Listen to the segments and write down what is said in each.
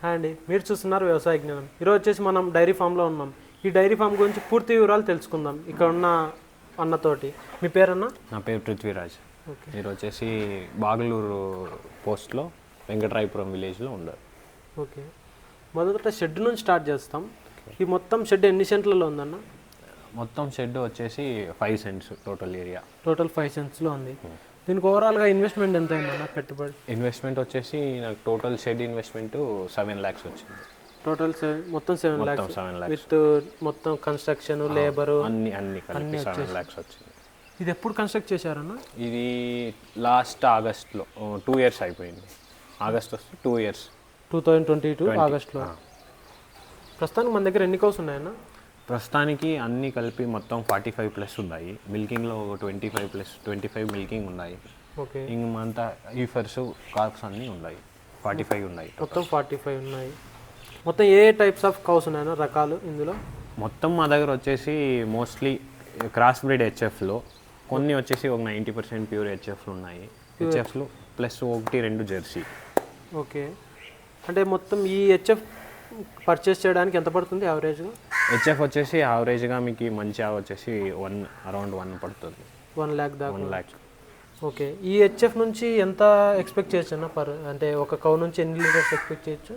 Hi అండి, మీరు చూస్తున్నారు వ్యవసాయ జ్ఞానం. ఈరోజు వచ్చేసి మనం డైరీ ఫామ్లో ఉన్నాం. ఈ డైరీ ఫామ్ గురించి పూర్తి వివరాలు తెలుసుకుందాం ఇక్కడ ఉన్న అన్నతోటి. మీ పేరన్నా? నా పేరు పృథ్వీరాజ్. ఓకే. మీరు వచ్చేసి బాగలూరు పోస్ట్లో వెంకటరాయపురం విలేజ్లో ఉండరు. ఓకే, మొదట షెడ్ నుంచి స్టార్ట్ చేస్తాం. ఈ మొత్తం షెడ్ ఎన్ని సెంట్లలో ఉందన్న? మొత్తం షెడ్ వచ్చేసి 5 సెంట్స్ టోటల్ ఏరియా. టోటల్ 5 సెంట్స్లో ఉంది. దీనికి ఓవరాల్గా ఇన్వెస్ట్మెంట్ ఎంత అయిందన్న పెట్టుబడి? ఇన్వెస్ట్మెంట్ వచ్చేసి నాకు టోటల్ షెడ్ ఇన్వెస్ట్మెంట్ 7 lakhs వచ్చింది. టోటల్ మొత్తం 7 lakhs 7 lakhs విత్ మొత్తం కన్స్ట్రక్షన్, లేబరు అన్ని కలిపి 7 lakhs వచ్చింది. ఇది ఎప్పుడు కన్స్ట్రక్ట్ చేశారన్న? ఇది లాస్ట్ ఆగస్ట్లో 2 years అయిపోయింది. ఆగస్ట్ వస్తే 2 years. 2022 ఆగస్ట్లో. ప్రస్తుతానికి మన దగ్గర ఎన్ని కౌస్ ఉన్నాయన్న? ప్రస్తుతానికి అన్నీ కలిపి మొత్తం 45+ ఉన్నాయి. మిల్కింగ్లో 25 మిల్కింగ్ ఉన్నాయి. ఓకే. ఇంకంతా ఈఫర్స్ కార్ప్స్ అన్నీ ఉన్నాయి. 45 ఉన్నాయి. మొత్తం 45 ఉన్నాయి. మొత్తం ఏ టైప్స్ ఆఫ్ కౌస్ ఉన్నాయన్న రకాలు ఇందులో? మొత్తం మా దగ్గర వచ్చేసి మోస్ట్లీ క్రాస్ బ్రీడ్ హెచ్ఎఫ్లో కొన్ని వచ్చేసి ఒక 90% ప్యూర్ హెచ్ఎఫ్లు ఉన్నాయి. హెచ్ఎఫ్లు ప్లస్ 1-2 జెర్సీ. ఓకే, అంటే మొత్తం ఈ హెచ్ఎఫ్ పర్చేస్ చేయడానికి ఎంత పడుతుంది యావరేజ్గా? హెచ్ఎఫ్ వచ్చేసి యావరేజ్గా మీకు మంచి వచ్చేసి అరౌండ్ 1 పడుతుంది. 1 lakh దాకా. 1 lakh. ఓకే, ఈ హెచ్ఎఫ్ నుంచి ఎంత ఎక్స్పెక్ట్ చేయొచ్చు అన్న అంటే ఒక కౌ నుంచి ఎన్ని లీటర్స్ ఎక్స్పెక్ట్ చేయొచ్చు?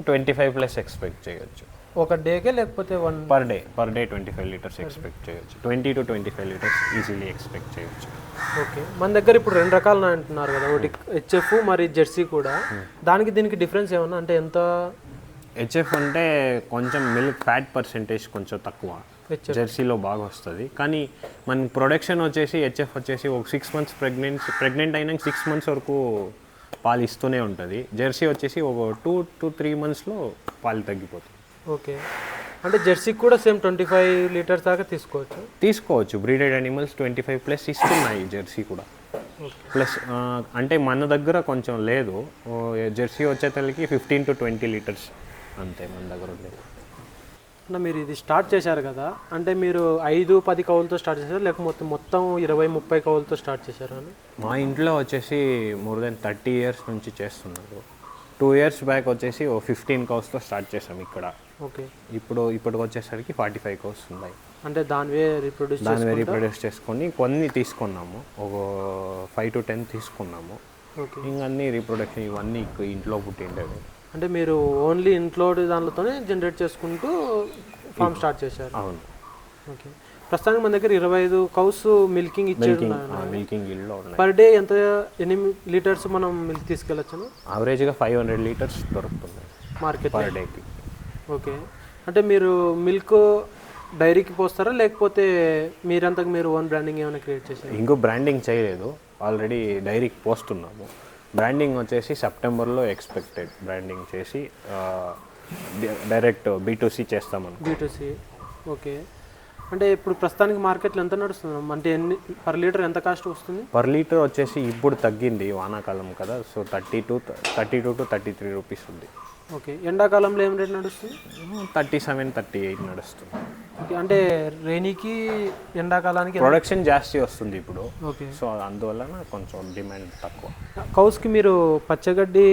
25+ ఎక్స్పెక్ట్ చేయొచ్చు. ఒక డేకే లేకపోతే పర్ డే 25 లీటర్స్ ఎక్స్పెక్ట్ చేయొచ్చు. 20 to 25 లీటర్స్ ఈజీలీ ఎక్స్పెక్ట్ చేయొచ్చు. ఓకే, మన దగ్గర ఇప్పుడు 2 రకాలు అంటున్నారు కదా, ఒకటి హెచ్ఎఫ్ మరి జెర్సీ కూడా. దానికి దీనికి డిఫరెన్స్ ఏమన్నా అంటే ఎంత? హెచ్ఎఫ్ అంటే కొంచెం మిల్క్ ఫ్యాట్ పర్సెంటేజ్ కొంచెం తక్కువ, జెర్సీలో బాగా వస్తుంది. కానీ మన ప్రొడక్షన్ వచ్చేసి హెచ్ఎఫ్ వచ్చేసి ఒక 6 months ప్రెగ్నెంట్ అయినాక 6 months వరకు పాలు ఇస్తూనే ఉంటుంది. జెర్సీ వచ్చేసి ఒక 2 to 3 monthsలో పాలు తగ్గిపోతుంది. ఓకే, అంటే జెర్సీకి కూడా సేమ్ 25 లీటర్స్ దాకా తీసుకోవచ్చు. బ్రీడెడ్ యానిమల్స్ 25+ ఇస్తున్నాయి జెర్సీ కూడా. ప్లస్ అంటే మన దగ్గర కొంచెం లేదు. జెర్సీ వచ్చేతలకి 15 to 20 లీటర్స్ అంతే మన దగ్గర ఉండేది. అన్న, మీరు ఇది స్టార్ట్ చేశారు కదా, అంటే మీరు 5-10 కౌలతో స్టార్ట్ చేశారు లేకపోతే మొత్తం 20-30 కౌలతో స్టార్ట్ చేశారు అని? మా ఇంట్లో వచ్చేసి మోర్ దెన్ 30 years నుంచి చేస్తున్నారు. 2 years బ్యాక్ వచ్చేసి 15 cows స్టార్ట్ చేసాం ఇక్కడ. ఓకే, ఇప్పటికి వచ్చేసరికి 45 cows ఉన్నాయి. అంటే దానివే రీప్రొడ్యూస్ చేసుకొని కొన్ని తీసుకున్నాము, ఒక 5 to 10 తీసుకున్నాము. ఓకే, ఇంకా అన్ని రీప్రొడక్షన్ ఇవన్నీ ఇంట్లో పుట్టిండేవి. అంటే మీరు ఓన్లీ ఇంట్లో దానితోనే జనరేట్ చేసుకుంటూ ఫామ్ స్టార్ట్ చేశారు? అవును. ఓకే, ప్రస్తుతానికి మన దగ్గర 25 కౌస్ మిల్కింగ్ ఇచ్చేది. మిల్కింగ్ ఇల్లు ఉన్నాయి. పర్ డే ఎన్ని లీటర్స్ మనం మిల్క్ తీసుకెళ్ళచ్చు? యావరేజ్గా 500 లీటర్స్ దొరుకుతుంది మార్కెట్ పర్ డేకి. ఓకే, అంటే మీరు మిల్క్ డైరీకి పోస్తారా లేకపోతే మీరంతకు మీరు ఓన్ బ్రాండింగ్ ఏమైనా క్రియేట్ చేశారు? ఇంకో బ్రాండింగ్ చేయలేదు, ఆల్రెడీ డైరీకి పోస్తున్నాము. బ్రాండింగ్ వచ్చేసి సెప్టెంబర్లో ఎక్స్పెక్టెడ్. బ్రాండింగ్ చేసి డైరెక్ట్ B2C చేస్తామని. B2C. ఓకే, అంటే ఇప్పుడు ప్రస్తుతానికి మార్కెట్లో ఎంత నడుస్తుంది అంటే పర్ లీటర్ ఎంత కాస్ట్ వస్తుంది? పర్ లీటర్ వచ్చేసి ఇప్పుడు తగ్గింది, వానాకాలం కదా, సో 32 to 33 రూపీస్ ఉంది. ఓకే, ఎండాకాలంలో ఏం రేట్ నడుస్తుంది? 37-38 నడుస్తుంది. ఓకే, అంటే రైనీకి ఎండాకాలానికి ప్రొడక్షన్ జాస్తి వస్తుంది ఇప్పుడు. ఓకే, సో అందువల్ల కొంచెం డిమాండ్ తక్కువ. కౌస్కి మీరు పచ్చగడ్డి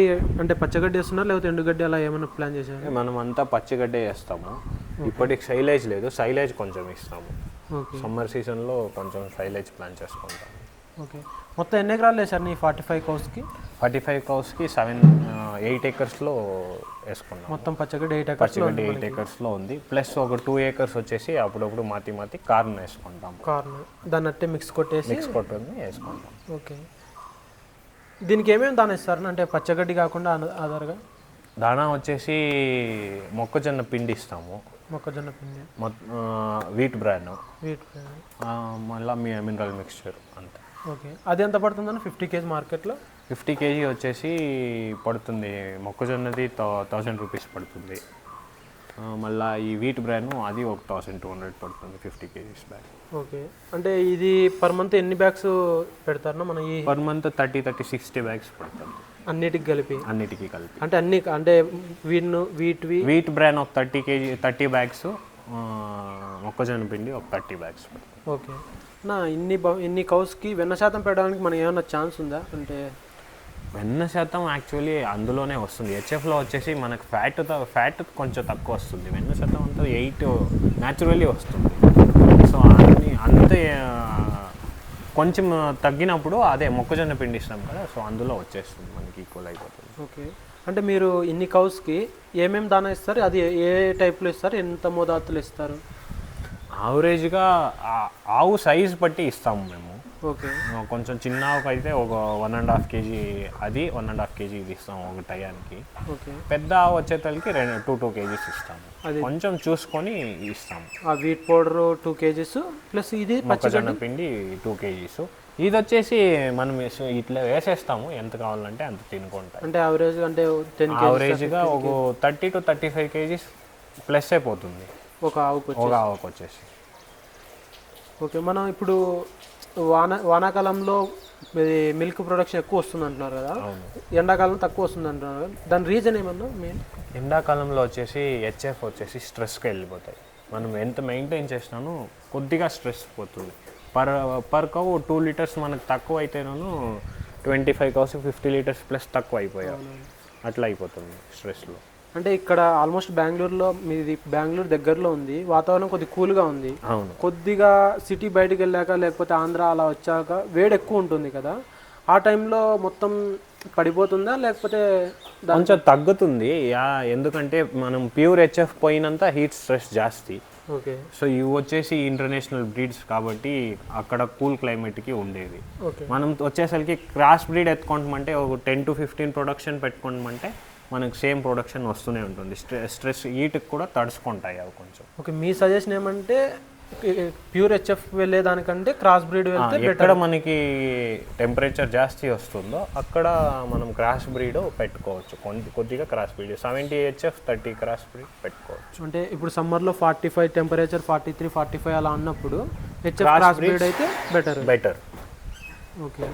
వేస్తున్నారు లేకపోతే ఎండుగడ్డి అలా ఏమైనా ప్లాన్ చేశారు? మనం అంతా పచ్చిగడ్డే వేస్తాము. ఇప్పటికి సైలేజ్ లేదు, సైలేజ్ కొంచెం ఇస్తాము. సమ్మర్ సీజన్లో కొంచెం సైలేజ్ ప్లాన్ చేసుకుంటాము. ఓకే, మొత్తం ఎన్ని ఎకరాలు వేసారు నీ 45 కౌస్కి? 45 cows-కి 8 acresలో వేసుకున్నాం. మొత్తం పచ్చగడ్డి 8 acresలో ఉంది. ప్లస్ ఒక 2 acres వచ్చేసి అప్పుడప్పుడు మాతి కార్న్ వేసుకుంటాం. కార్న్ దాన్ని అట్టే మిక్స్ కొట్టేసి వేసుకుంటాం. ఓకే, దీనికి ఏమేమి దాని ఇస్తారు అంటే పచ్చగడ్డి కాకుండా ఆధారగా? దానా వచ్చేసి మొక్కజొన్న పిండి ఇస్తాము. మొక్కజొన్న పిండి, వీట్ బ్రాన్, మళ్ళీ మినరల్ మిక్స్చర్ అంతే. ఓకే, అది ఎంత పడుతుందని 50 kg మార్కెట్లో? 50 kg వచ్చేసి పడుతుంది, మొక్కజొన్నది 1000 రూపీస్ పడుతుంది. మళ్ళీ ఈ వీట్ బ్రాన్ అది ఒక 1200 పడుతుంది 50 kgs బ్యాగ్. ఓకే, అంటే ఇది పర్ మంత్ ఎన్ని బ్యాగ్స్ పెడతారన్నా మన? ఈ పర్ మంత్ 30-60 బ్యాగ్స్ పడుతుంది అన్నిటికి కలిపి? అంటే వీట్ బ్రాన్ ఒక 30 బ్యాగ్స్, మొక్కజొన్న పిండి ఒక 30 బ్యాగ్స్. ఓకే, నా ఇన్ని కౌస్కి వెన్న శాతం పెట్టడానికి మనకి ఏమైనా ఛాన్స్ ఉందా? అంటే వెన్న శాతం యాక్చువల్లీ అందులోనే వస్తుంది. హెచ్ఎఫ్లో వచ్చేసి మనకు ఫ్యాట్ కొంచెం తక్కువ వస్తుంది. వెన్న శాతం అంతా 8 న్యాచురల్లీ వస్తుంది. సో అంతే కొంచెం తగ్గినప్పుడు అదే మొక్కజొన్న పిండి ఇస్తాం కదా, సో అందులో వచ్చేస్తుంది మనకి ఈక్వల్ అయిపోతుంది. ఓకే, అంటే మీరు ఇన్ని కౌస్కి ఏమేమి దానా ఇస్తారు, అది ఏ టైప్లో ఇస్తారు, ఎంత మోతాదులో ఇస్తారు? యావరేజ్గా ఆవు సైజ్ బట్టి ఇస్తాము మేము. ఓకే, కొంచెం చిన్న ఆవుకు అయితే ఒక 1.5 kg అది 1.5 kg ఇది ఇస్తాము ఒక టయానికి. ఓకే, పెద్ద ఆవు వచ్చేతలకి 2 kgs ఇస్తాము. అది కొంచెం చూసుకొని ఇస్తాము. ఆ వీట్ పౌడర్ 2 kgs ప్లస్ ఇది మొక్కజొన్న పిండి 2 kgs. ఇది వచ్చేసి మనం ఇట్లా వేసేస్తాము, ఎంత కావాలంటే అంత తినుకుంటాం. అంటే యావరేజ్ అంటే 10 kgs యావరేజ్గా ఒక 30 to 35 kgs ప్లస్ అయిపోతుంది ఒక ఆవుకు వచ్చేసి. ఓకే, మనం ఇప్పుడు వానాకాలంలో మిల్క్ ప్రొడక్షన్ ఎక్కువ వస్తుంది అంటున్నారు కదా, ఎండాకాలం తక్కువ వస్తుంది అంటున్నారు కదా, దాని రీజన్ ఏమన్నా మెయిన్? ఎండాకాలంలో వచ్చేసి హెచ్ఎఫ్ వచ్చేసి స్ట్రెస్కి వెళ్ళిపోతాయి. మనం ఎంత మెయింటైన్ చేసినానో కొద్దిగా స్ట్రెస్ పోతుంది. పర్ కౌ 2 లీటర్స్ మనకు తక్కువ అయితేనూ 25 కౌస్ 50 లీటర్స్ ప్లస్ తక్కువ అయిపోయాయి. అట్లా అయిపోతుంది స్ట్రెస్లో. అంటే ఇక్కడ ఆల్మోస్ట్ బెంగళూరులో, మీది బెంగళూరు దగ్గరలో ఉంది, వాతావరణం కొద్దిగా కూల్గా ఉంది. అవును, కొద్దిగా సిటీ బయటకు వెళ్ళాక లేకపోతే ఆంధ్ర అలా వచ్చాక వేడి ఎక్కువ ఉంటుంది కదా, ఆ టైంలో మొత్తం పడిపోతుందా లేకపోతే కొంచెం తగ్గుతుంది? ఎందుకంటే మనం ప్యూర్ హెచ్ఎఫ్ పోయినంత హీట్ స్ట్రెస్ జాస్తి. ఓకే, సో ఇవి వచ్చేసి ఇంటర్నేషనల్ బ్రీడ్స్ కాబట్టి అక్కడ కూల్ క్లైమేట్కి ఉండేది. ఓకే, మనం వచ్చేసరికి క్రాస్ బ్రీడ్ ఎత్తుకుంటామంటే ఒక 10 to 15 ప్రొడక్షన్ పెట్టుకుంటామంటే మనకు సేమ్ ప్రొడక్షన్ వస్తూనే ఉంటుంది. స్ట్రెస్ హీట్కి కూడా తడుచుకుంటాయి అవి కొంచెం. ఓకే, మీ సజెషన్ ఏమంటే ప్యూర్ హెచ్ఎఫ్ వెళ్ళేదానికంటే క్రాస్ బ్రీడ్ వెళ్తే ఎక్కడ మనకి టెంపరేచర్ జాస్తి వస్తుందో అక్కడ మనం క్రాస్ బ్రీడ్ పెట్టుకోవచ్చు. కొద్దిగా cross breed 70 HF 30 cross breed పెట్టుకోవచ్చు. అంటే ఇప్పుడు సమ్మర్లో 45 టెంపరేచర్ 43, 45 అలా అన్నప్పుడు హెచ్ఎఫ్ క్రాస్ బ్రీడ్ అయితే బెటర్. ఓకే,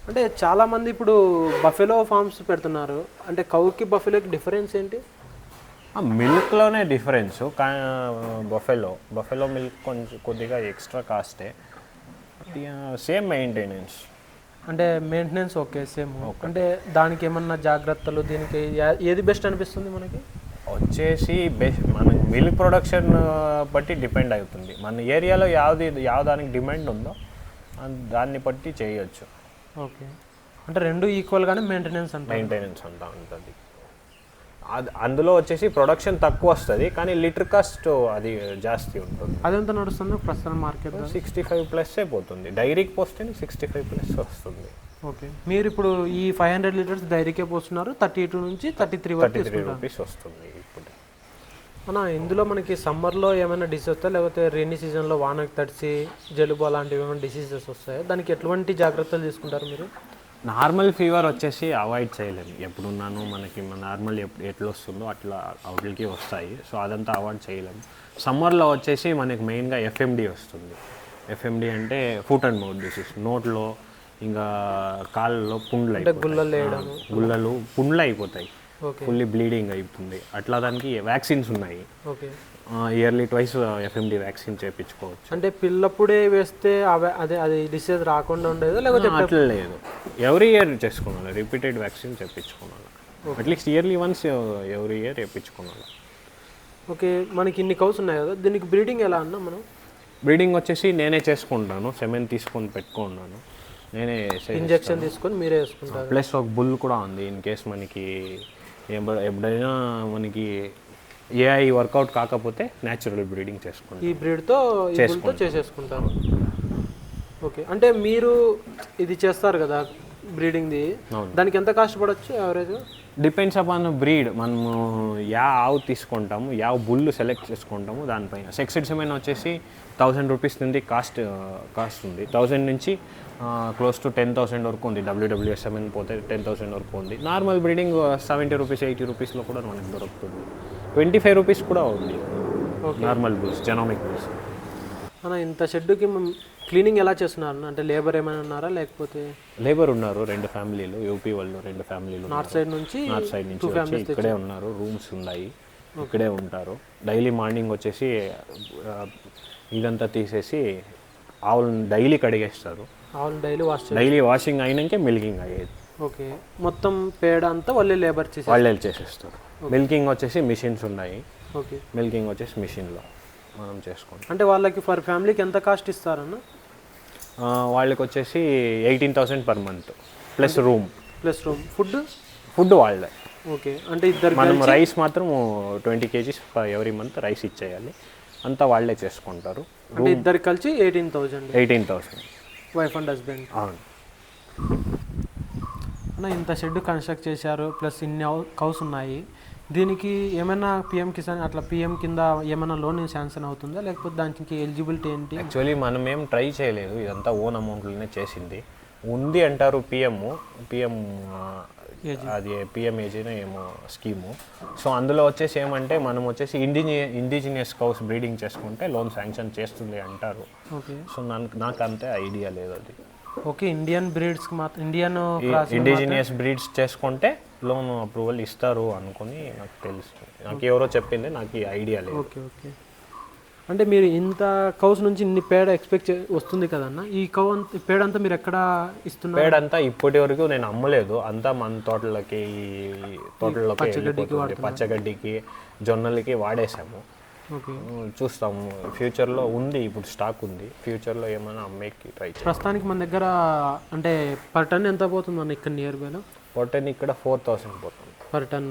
అంటే చాలామంది ఇప్పుడు బఫెలో ఫార్మ్స్ పెడుతున్నారు, అంటే కౌకి బఫెలోకి డిఫరెన్స్ ఏంటి? మిల్క్లోనే డిఫరెన్స్. బఫెలో మిల్క్ కొంచెం కొద్దిగా ఎక్స్ట్రా కాస్టే, సేమ్ మెయింటెనెన్స్. అంటే మెయింటెనెన్స్ ఓకే సేమ్. అంటే దానికి ఏమన్నా జాగ్రత్తలు, దీనికి ఏది బెస్ట్ అనిపిస్తుంది మనకి? వచ్చేసి మన మిల్క్ ప్రొడక్షన్ బట్టి డిపెండ్ అవుతుంది. మన ఏరియాలో దానికి డిమాండ్ ఉందో దాన్ని బట్టి చేయొచ్చు. ఓకే, అంటే రెండు ఈక్వల్గానే మెయింటెనెన్స్ అంతా ఉంటుంది. అందులో వచ్చేసి ప్రొడక్షన్ తక్కువ వస్తుంది కానీ లీటర్ కాస్ట్ అది జాస్తి ఉంటుంది. అదెంత నడుస్తుంది ప్రస్తుతం మార్కెట్? 65 ప్లస్ అయిపోతుంది. డైరీకి పోస్తే 65 ప్లస్ వస్తుంది. ఓకే, మీరు ఇప్పుడు ఈ 500 లీటర్స్ డైరీకే పోస్తున్నారు, 32 నుంచి 33 33 రూపీస్ వస్తుంది ఇప్పుడు. అన్న, ఇందులో మనకి సమ్మర్లో ఏమైనా డిసీజ్ వస్తాయి లేకపోతే రెయినీ సీజన్లో వానకి తడిసి జలుబు అలాంటివి ఏమైనా డిసీజెస్ వస్తాయి, దానికి ఎటువంటి జాగ్రత్తలు తీసుకుంటారు మీరు? నార్మల్ ఫీవర్ వచ్చేసి అవాయిడ్ చేయలేము. ఎప్పుడున్నాను మనకి నార్మల్ ఎట్లా వస్తుందో అట్లా అవుట్లకి వస్తాయి. సో అదంతా అవాయిడ్ చేయలేము. సమ్మర్లో వచ్చేసి మనకి మెయిన్గా ఎఫ్ఎండి వస్తుంది. ఎఫ్ఎండి అంటే ఫుట్ అండ్ మౌత్ డిసీజ్. నోట్లో ఇంకా కాళ్ళలో గుల్లలు పుండ్లు అయిపోతాయి, ఫుల్లీ బ్లీడింగ్ అయిపోతుంది. అట్లా దానికి వ్యాక్సిన్స్ ఉన్నాయి. ఇయర్లీ ట్వైస్ ఎఫ్ఎండి వ్యాక్సిన్ చేయించుకోవచ్చు. అంటే పిల్లప్పుడే వేస్తే అది డిసీజ్ రాకుండా ఉండేది లేకపోతే? అట్లా లేదు, ఎవ్రీ ఇయర్ చేసుకోవాలి. రిపీటెడ్ వ్యాక్సిన్ చేయించుకోవాలి. At least yearly once every year చేయించుకోవాలి. ఓకే, మనకి ఇన్ని కౌస్ ఉన్నాయి కదా, దీనికి బ్రీడింగ్ ఎలా అన్నా మనం? బ్రీడింగ్ వచ్చేసి నేనే చేసుకుంటాను. సెమెన్ తీసుకొని పెట్టుకున్నాను, నేనే ఇంజెక్షన్ తీసుకొని మీరే వేసుకుంటారు. ప్లస్ ఒక బుల్ కూడా ఉంది. ఇన్ కేస్ మనకి ఎప్పుడైనా మనకి ఏఐ వర్కౌట్ కాకపోతే న్యాచురల్ బ్రీడింగ్ చేసుకుంటాం. ఈ బ్రీడ్తో చేసేసుకుంటారు. ఓకే, అంటే మీరు ఇది చేస్తారు కదా బ్రీడింగ్ది, దానికి ఎంత కాస్ట్ పడవచ్చు యావరేజ్గా? Depends upon breed. మనము ఆవు తీసుకుంటాము, బుల్ సెలెక్ట్ చేసుకుంటాము దానిపైన. సెక్సెడ్ సెమెన్ వచ్చేసి 1000 రూపీస్ నుండి కాస్ట్ ఉంది. 1000 నుంచి క్లోజ్ టు 10,000 వరకు ఉంది. WWS సెమెన్ పోతే 10,000 వరకు ఉంది. నార్మల్ బ్రీడింగ్ 70 రూపీస్ 80 రూపీస్లో కూడా మనకి దొరుకుతుంది. 25 రూపీస్ కూడా ఉంది నార్మల్ బుల్స్, జెనోమిక్ బుల్స్. అన్న, ఇంత షెడ్కి క్లీనింగ్ ఎలా చేస్తున్నారు? అంటే లేబర్ ఏమైనా ఉన్నారా లేకపోతే? లేబర్ ఉన్నారు, 2 ఫ్యామిలీలు, యూపీ వాళ్ళు 2 ఫ్యామిలీలు. నార్త్ సైడ్ నుంచి ఇక్కడే ఉన్నారు, రూమ్స్ ఉన్నాయి, ఇక్కడే ఉంటారు. డైలీ మార్నింగ్ వచ్చేసి ఇదంతా తీసేసి ఆవులను డైలీ కడిగేస్తారు. ఆవులను డైలీ వాషింగ్ అయినాకే మిల్కింగ్ అయ్యేది. ఓకే, మొత్తం పేడ అంతా వాళ్ళే లేబర్ చేసి వాళ్ళే చేసేస్తారు. మిల్కింగ్ వచ్చేసి మిషన్స్ ఉన్నాయి. ఓకే, మిల్కింగ్ వచ్చేసి మిషన్లో మనం చేసుకుంటాం. అంటే వాళ్ళకి ఫర్ ఫ్యామిలీకి ఎంత కాస్ట్ ఇస్తారన్న? వాళ్ళకి వచ్చేసి 18,000 per month plus room. Food వాళ్ళే. ఓకే, అంటే ఇద్దరు మనం రైస్ మాత్రం 20 kgs ఎవ్రీ మంత్ రైస్ ఇచ్చేయాలి. అంతా వాళ్ళే చేసుకుంటారు. అంటే ఇద్దరికి కలిసి 18,000 వైఫ్ అండ్ హస్బెండ్. అవును. అన్న ఇంత షెడ్ కన్స్ట్రక్ట్ చేశారు, ప్లస్ ఇన్ని కౌస్ ఉన్నాయి, దీనికి ఏమైనా పిఎం కిసాన్ అట్లా పిఎం కింద ఏమైనా లోన్ శాంక్షన్ అవుతుందా, లేకపోతే దానికి ఎలిజిబిలిటీ ఏంటి? యాక్చువల్లీ మనం ఏం ట్రై చేయలేదు, ఇదంతా ఓన్ అమౌంట్లోనే చేసింది. ఉంది అంటారు పిఎం అది పిఎంఏజీనో ఏమో స్కీము. సో అందులో వచ్చేసి ఏమంటే మనం వచ్చేసి ఇండిజినియస్ కౌస్ బ్రీడింగ్ చేసుకుంటే లోన్ శాంక్షన్ చేస్తుంది అంటారు. ఓకే, సో నాకు అంతే ఐడియా లేదు అది. ఓకే, ఇండియన్ బ్రీడ్స్కి మాత్రం ఇండిజినియస్ బ్రీడ్స్ చేసుకుంటే లోన్ అప్రూవల్ ఇస్తారు అనుకుని నాకు తెలుసు. నాకు ఎవరో చెప్పింది, నాకు ఈ ఐడియా లేదు. ఓకే ఓకే, అంటే మీరు ఇంత కౌస్ నుంచి ఇన్ని పేడ ఎక్స్పెక్ట్ వస్తుంది కదన్న, ఈ పేడ అంతా మీరు ఎక్కడ ఇస్తున్నారు? పేడ అంతా ఇప్పటి వరకు నేను అమ్మలేదు, అంతా మన తోటలకి పచ్చగడ్డికి జొన్నలకి వాడేసాము. ఓకే, చూస్తాము ఫ్యూచర్లో ఉంది, ఇప్పుడు స్టాక్ ఉంది, ఫ్యూచర్లో ఏమైనా అమ్మేకి ట్రై చేస్తాం. ప్రస్తుతానికి మన దగ్గర అంటే పర్ టన్ ఎంత పోతుంది అన్న ఇక్కడ నియర్ బైలో? పర్ టన్ ఇక్కడ 4,000 పోతుంది పర్ టన్.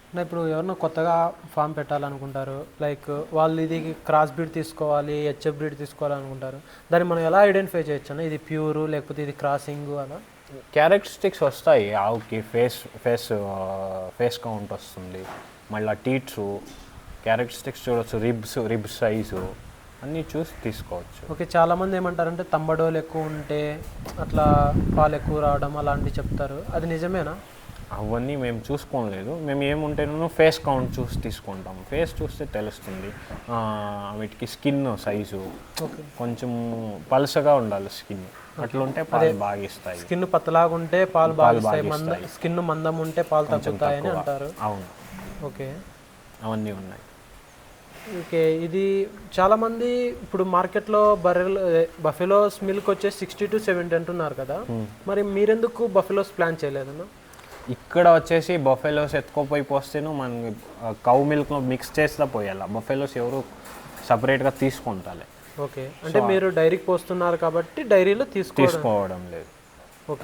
అంటే ఇప్పుడు ఎవరన్నా కొత్తగా ఫామ్ పెట్టాలనుకుంటారు, లైక్ వాళ్ళు ఇది క్రాస్ బ్రీడ్ తీసుకోవాలి, హెచ్ఎఫ్ బ్రీడ్ తీసుకోవాలనుకుంటారు, దాన్ని మనం ఎలా ఐడెంటిఫై చేయొచ్చు అన్న? ఇది ప్యూర్ లేకపోతే ఇది క్రాసింగ్ అలా? క్యారెక్టరిస్టిక్స్ వస్తాయి. ఆవుకి ఫేస్ కౌంట్ వస్తుంది, మళ్ళీ టీట్స్ క్యారెక్టరిస్టిక్స్ చూడవచ్చు, రిబ్ సైజు అన్నీ చూసి తీసుకోవచ్చు. ఓకే, చాలామంది ఏమంటారంటే తంబడోలు ఎక్కువ ఉంటే అట్లా పాలు ఎక్కువ రావడం అలాంటివి చెప్తారు, అది నిజమేనా? అవన్నీ మేము చూసుకోలేదు. మేము ఏముంటేనో ఫేస్ కౌంట్ చూసి తీసుకుంటాం. ఫేస్ చూస్తే తెలుస్తుంది. వీటికి స్కిన్ సైజు కొంచెం పలసగా ఉండాలి, స్కిన్ అట్లుంటే పాలు బాగా ఇస్తాయి. స్కిన్ పతలాగా ఉంటే పాలు బాగా ఇస్తాయి, స్కిన్ మందం ఉంటే పాలు తగ్గుతాయని అంటారు. అవును. ఓకే, అవన్నీ ఉన్నాయి. ఓకే, ఇది చాలామంది ఇప్పుడు మార్కెట్లో బఫెలోస్ మిల్క్ వచ్చేసి 60 to 70 అంటున్నారు కదా, మరి మీరెందుకు బఫెలోస్ ప్లాన్ చేయలేదన్నా? ఇక్కడ వచ్చేసి బఫెలోస్ ఎత్తుకోపోయి పోస్తేను మనం కౌ మిల్క్ మిక్స్ చేస్తా పోయాల, బఫెలోస్ ఎవరు సపరేట్గా తీసుకుంటాలి. ఓకే, అంటే మీరు డైరీకి పోస్తున్నారు కాబట్టి డైరీలో తీసుకోవడం లేదు.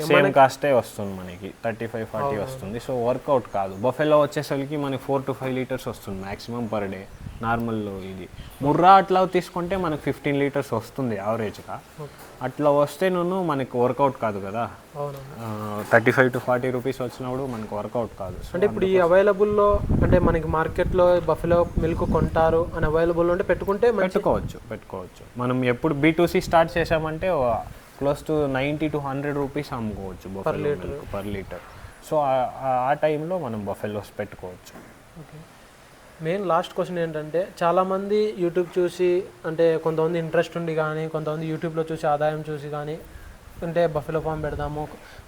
సేమ్ కాస్టే వస్తుంది మనకి, 35-40 వస్తుంది. సో వర్కౌట్ కాదు. బఫెలో వచ్చేసరికి మనకి 4 to 5 లీటర్స్ వస్తుంది మ్యాక్సిమం పర్ డే. నార్మల్లో ఇది ముర్రా అట్లా తీసుకుంటే మనకు 15 లీటర్స్ వస్తుంది యావరేజ్గా. అట్లా వస్తే మనకి వర్కౌట్ కాదు కదా. 35 to 40 రూపీస్ వచ్చినప్పుడు మనకు వర్కౌట్ కాదు. అంటే ఇప్పుడు ఈ అవైలబుల్లో అంటే మనకి మార్కెట్లో బఫెలో మిల్క్ కొంటారు అని అవైలబుల్ ఉంటే పెట్టుకోవచ్చు. మనం ఎప్పుడు B2C స్టార్ట్ చేసామంటే క్లోజ్ టు 90 to 100 రూపీస్ అమ్ముకోవచ్చు పర్ లీటర్. సో ఆ టైంలో మనం బఫెలోస్ పెట్టుకోవచ్చు. ఓకే, మెయిన్ లాస్ట్ క్వశ్చన్ ఏంటంటే చాలామంది యూట్యూబ్ చూసి అంటే కొంతమంది ఇంట్రెస్ట్ ఉండి కానీ కొంతమంది యూట్యూబ్లో చూసి ఆదాయం చూసి కానీ అంటే బఫెలో ఫామ్ పెడదాము,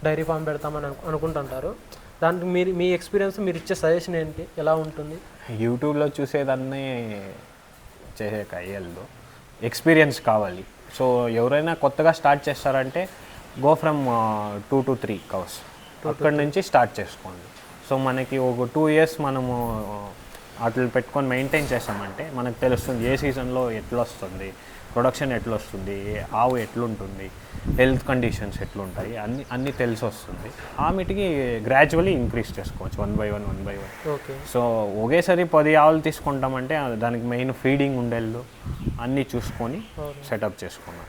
డైరీ ఫామ్ పెడతామని అనుకుంటుంటారు. దానికి మీ ఎక్స్పీరియన్స్, మీరు ఇచ్చే సజెషన్ ఏంటి, ఎలా ఉంటుంది? యూట్యూబ్లో చూసేదాన్ని చేసేక అయ్యేది ఎక్స్పీరియన్స్ కావాలి. సో ఎవరైనా కొత్తగా స్టార్ట్ చేస్తారంటే గో ఫ్రమ్ 2 to 3 కౌస్, అక్కడి నుంచి స్టార్ట్ చేసుకోండి. సో మనకి ఒక 2 years మనము అట్లా పెట్టుకొని మెయింటైన్ చేస్తామంటే మనకు తెలుస్తుంది ఏ సీజన్లో ఎట్లా వస్తుంది, ప్రొడక్షన్ ఎట్లా వస్తుంది, ఆవు ఎట్లుంటుంది, హెల్త్ కండిషన్స్ ఎట్లుంటాయి అన్నీ తెలిసి వస్తుంది. ఆమెటికి గ్రాడ్యువల్లీ ఇంక్రీజ్ చేసుకోవచ్చు 1 by 1. ఓకే, సో ఒకేసారి 10 ఆవులు తీసుకుంటామంటే దానికి మెయిన్ ఫీడింగ్ ఉండేళ్ళు అన్నీ చూసుకొని సెటప్ చేసుకున్నాం.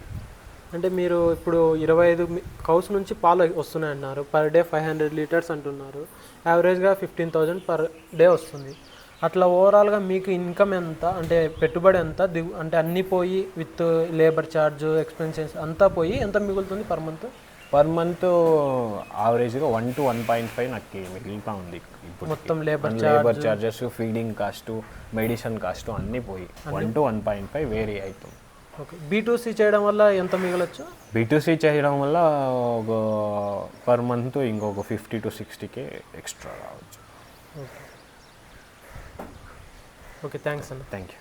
అంటే మీరు ఇప్పుడు 25 కౌస్ నుంచి పాలు వస్తున్నాయి అన్నారు, పర్ డే 500 లీటర్స్ అంటున్నారు, యావరేజ్గా 15,000 పర్ డే వస్తుంది. అట్లా ఓవరాల్గా మీకు ఇన్కమ్ ఎంత, అంటే పెట్టుబడి ఎంత, అంటే అన్నీ పోయి విత్ లేబర్ ఛార్జ్ ఎక్స్పెన్సెస్ అంతా పోయి ఎంత మిగులుతుంది పర్ మంత్? యావరేజ్గా 1 to 1.5 నాకు మిగులుతూ ఉంది ఇప్పుడు. మొత్తం labour charges, feeding cost, medicine cost అన్నీ పోయి 1 to 1.5 వేరీ అవుతుంది. ఓకే, B2C చేయడం వల్ల ఎంత మిగలచ్చు? B2C చేయడం వల్ల ఒక పర్ మంత్ ఇంకొక 50 to 60K ఎక్స్ట్రా రావచ్చు. ఓకే, థ్యాంక్స్ అన్న. Thank you.